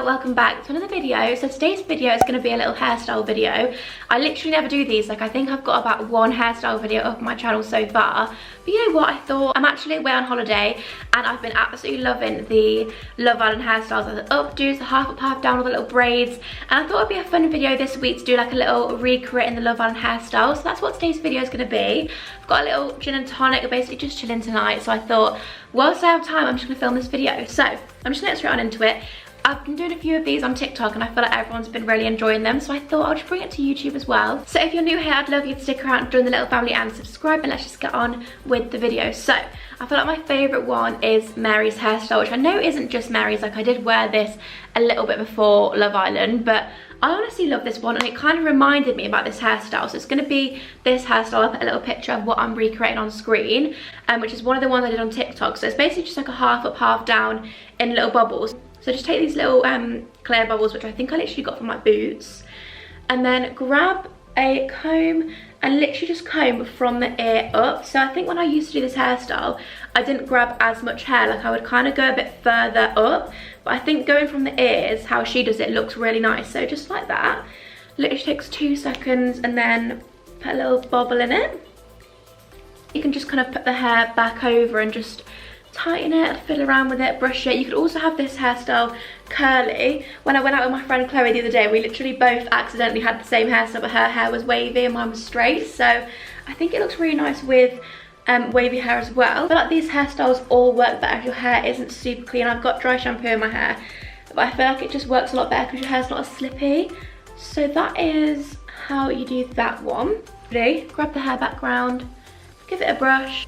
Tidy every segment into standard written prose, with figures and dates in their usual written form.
welcome back to another video. So today's video is going to be a little hairstyle video. I literally never do these. Like, I think I've got about one hairstyle video up on my channel so far. But you know what, I thought I'm actually away on holiday and I've been absolutely loving the Love Island hairstyles, the updos, the half up, half down, all the little braids. And I thought it'd be a fun video this week to do like a little recreating the Love Island hairstyle. So that's what today's video is going to be. I've got a little gin and tonic, basically just chilling tonight. So I thought, whilst I have time, I'm just going to film this video. So I'm just going to get straight on into it. I've been doing a few of these on TikTok and I feel like everyone's been really enjoying them, so I thought I'll just bring it to YouTube as well. So if you're new here, I'd love you to stick around, join the little family and subscribe, and let's just get on with the video. So I feel like my favourite one is Mary's hairstyle, which I know isn't just Mary's. Like, I did wear this a little bit before Love Island, but I honestly love this one and it kind of reminded me about this hairstyle. So it's going to be this hairstyle. I'll put a little picture of what I'm recreating on screen, which is one of the ones I did on TikTok. So it's basically just like a half up, half down in little bubbles. So just take these little clear bubbles, which I think I literally got from my boots, and then grab a comb and literally just comb from the ear up. So I think when I used to do this hairstyle, I didn't grab as much hair. Like, I would kind of go a bit further up, but I think going from the ears, how she does it, looks really nice. So just like that, literally takes 2 seconds, and then put a little bobble in it. You can just kind of put the hair back over and just tighten it, fiddle around with it, brush it. You could also have this hairstyle curly. When I went out with my friend Chloe the other day, we literally both accidentally had the same hairstyle, but her hair was wavy and mine was straight. So I think it looks really nice with wavy hair as well. I feel like these hairstyles all work better if your hair isn't super clean. I've got dry shampoo in my hair, but I feel like it just works a lot better because your hair's not as slippy. So that is how you do that one. Ready? Grab the hair background, give it a brush,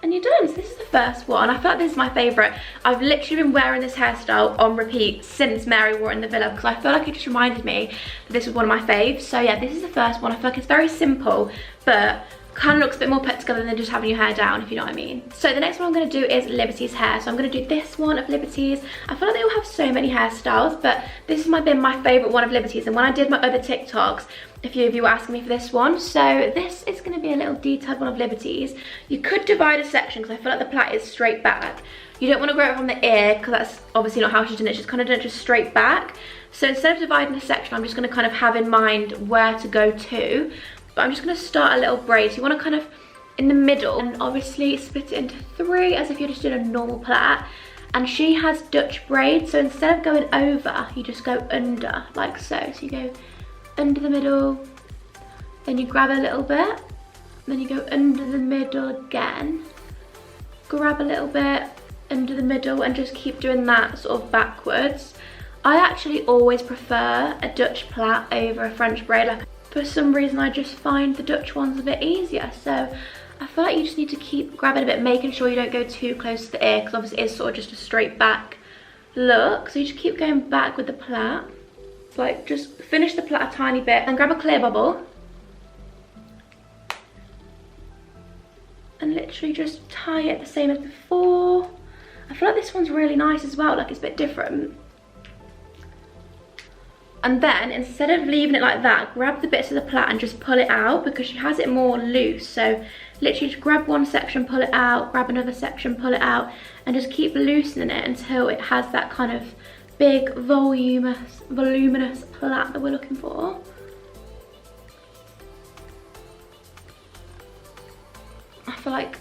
and you're done. So this is the first one. I feel like this is my favourite. I've literally been wearing this hairstyle on repeat since Mary wore it in the villa, because I feel like it just reminded me that this was one of my faves. So yeah, this is the first one. I feel like it's very simple, but kind of looks a bit more put together than just having your hair down, if you know what I mean. So the next one I'm going to do is Liberty's hair. So I'm going to do this one of Liberty's. I feel like they all have so many hairstyles, but this has been my favourite one of Liberty's. And when I did my other TikToks, a few of you were asking me for this one. So this is going to be a little detailed one of Liberty's. You could divide a section because I feel like the plait is straight back. You don't want to grow it from the ear because that's obviously not how she's done it. She's kind of done it just straight back. So instead of dividing a section, I'm just going to kind of have in mind where to go to. But I'm just going to start a little braid. So you want to kind of in the middle and obviously split it into 3 as if you're just doing a normal plait. And she has Dutch braid, so instead of going over, you just go under like so. So you go under the middle, then you grab a little bit, then you go under the middle again, grab a little bit under the middle, and just keep doing that sort of backwards. I actually always prefer a Dutch plait over a French braid. Like, for some reason I just find the Dutch ones a bit easier. So I feel like you just need to keep grabbing a bit, making sure you don't go too close to the ear, because obviously it is sort of just a straight back look. So you just keep going back with the plait. Like, just finish the plait a tiny bit and grab a clear bubble and literally just tie it the same as before. I feel like this one's really nice as well, like it's a bit different. And then instead of leaving it like that, grab the bits of the plait and just pull it out, because she has it more loose. So literally just grab one section, pull it out, grab another section, pull it out, and just keep loosening it until it has that kind of big voluminous plait that we're looking for. I feel like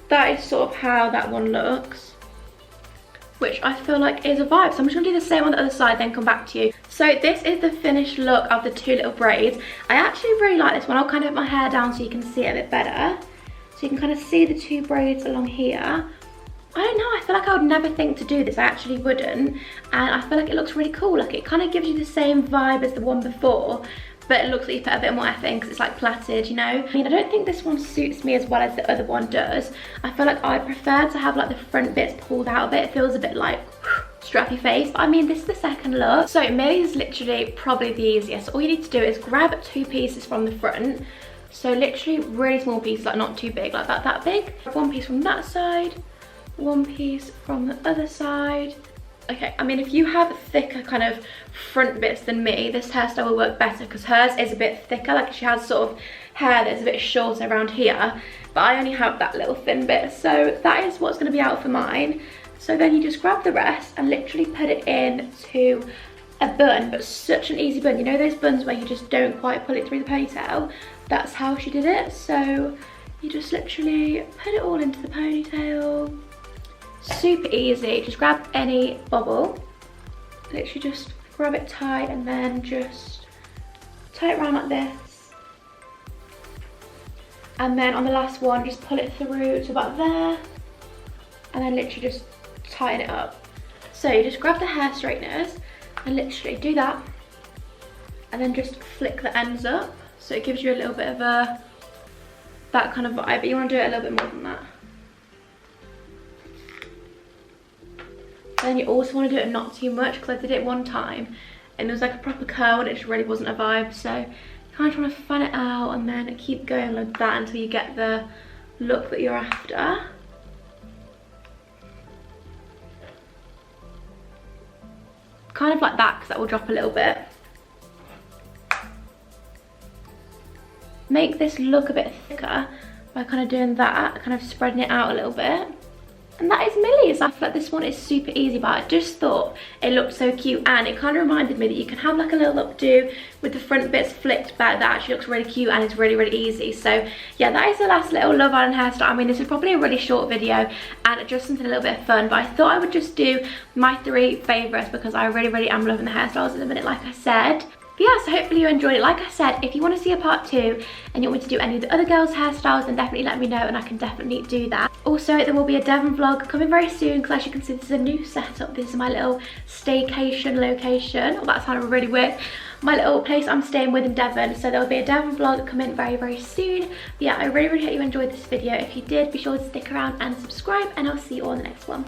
that is sort of how that one looks, which I feel like is a vibe. So I'm just gonna do the same on the other side, then come back to you. So this is the finished look of the 2 little braids. I actually really like this one. I'll kind of put my hair down so you can see it a bit better. So you can kind of see the 2 braids along here. I don't know, I feel like I would never think to do this. I actually wouldn't. And I feel like it looks really cool. Like, it kind of gives you the same vibe as the one before, but it looks like you put a bit more effort in because it's like plaited, you know? I mean, I don't think this one suits me as well as the other one does. I feel like I prefer to have like the front bits pulled out a bit. It feels a bit like straight off your face. But I mean, this is the second look. So Millie is literally probably the easiest. All you need to do is grab 2 pieces from the front. So literally really small pieces, like not too big, like that big. 1 piece from that side, 1 piece from the other side. Okay, I mean, if you have thicker kind of front bits than me, this hairstyle will work better because hers is a bit thicker. Like, she has sort of hair that's a bit shorter around here, but I only have that little thin bit. So that is what's going to be out for mine. So then you just grab the rest and literally put it into a bun, but such an easy bun. You know those buns where you just don't quite pull it through the ponytail? That's how she did it. So you just literally put it all into the ponytail. Super easy. Just grab any bobble, literally just grab it tight and then just tie it around like this. And then on the last one, just pull it through to about there and then literally just tighten it up. So you just grab the hair straighteners and literally do that and then just flick the ends up so it gives you a little bit of that kind of vibe, but you want to do it a little bit more than that. Then you also want to do it not too much, because I did it one time and it was like a proper curl and it just really wasn't a vibe. So you kind of want to fan it out and then keep going like that until you get the look that you're after. Kind of like that, because that will drop a little bit. Make this look a bit thicker by kind of doing that, kind of spreading it out a little bit. And that is Millie's. I feel like this one is super easy, but I just thought it looked so cute, and it kind of reminded me that you can have like a little updo with the front bits flicked back. That actually looks really cute and it's really, really easy. So yeah, that is the last little Love Island hairstyle. I mean, this is probably a really short video and just something a little bit of fun, but I thought I would just do my 3 favourites because I really, really am loving the hairstyles at the minute, like I said. But yeah, so hopefully you enjoyed it. Like I said, if you want to see a part 2 and you want me to do any of the other girls' hairstyles, then definitely let me know and I can definitely do that. Also, there will be a Devon vlog coming very soon, because as you can see, this is a new setup. This is my little staycation location. Oh, that sounded really weird. My little place I'm staying with in Devon. So there will be a Devon vlog coming very, very soon. But yeah, I really, really hope you enjoyed this video. If you did, be sure to stick around and subscribe, and I'll see you all in the next one.